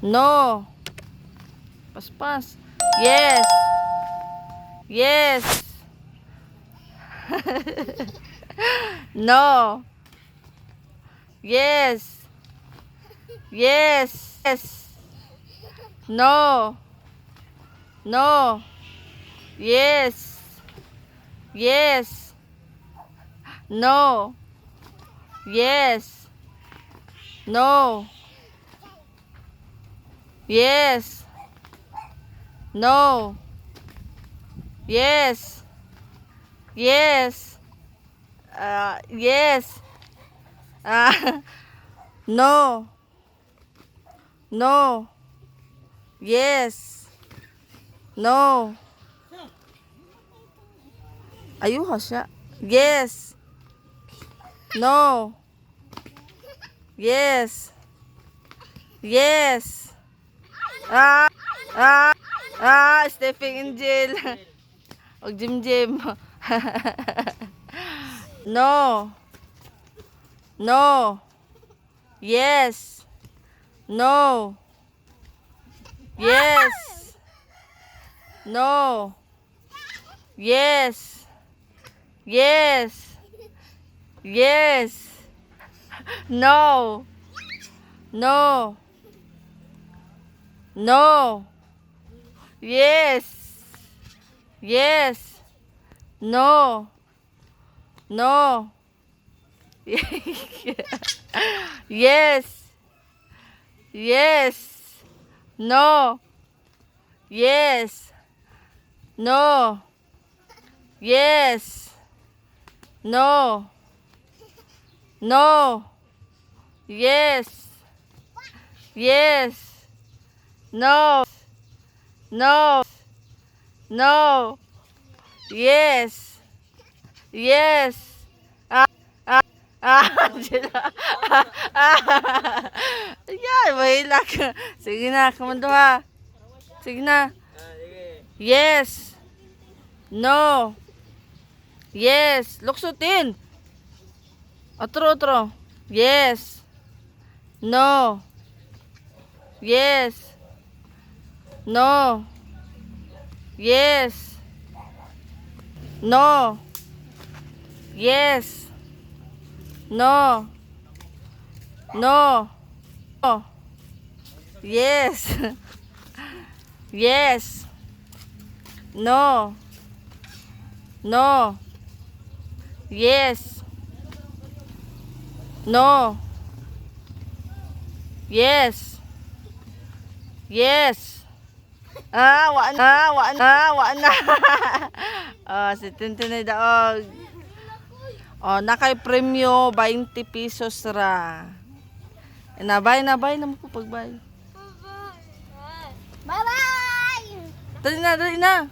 No. Paspas. Yes. Yes. No. Yes. Yes. Yes. No. No. Yes. Yes. No. Yes. No. Yes. No. Yes. Yes. Yes. No. No. Yes. No. Ayuha siya. Yes. No. Yes. Yes. Ah. Ah. Stepping Angel. Og Jim. No. No. Yes. No. Yes. No. Yes. Yes. Yes. No. No. No. Yes. Yes. No. No. Yes. Yes. No. Yes. No. Yes. No. No. Yes. Yes. No. No. No. Yes. Yes. Angela. Yan, mahilak. Sige na, kamando ha. Sige na. Yes. No. Yes. Luksutin. Otro. Yes. No. Yes. No. Yes. No. Yes. No. No. No. Yes. Yes. No. No. Yes. No. Yes. Yes. Wa na. Si Tintin ay daog. Nakay premyo 20 pesos ra. Nabay na mo po pagbay. Bye-bye! Dali na.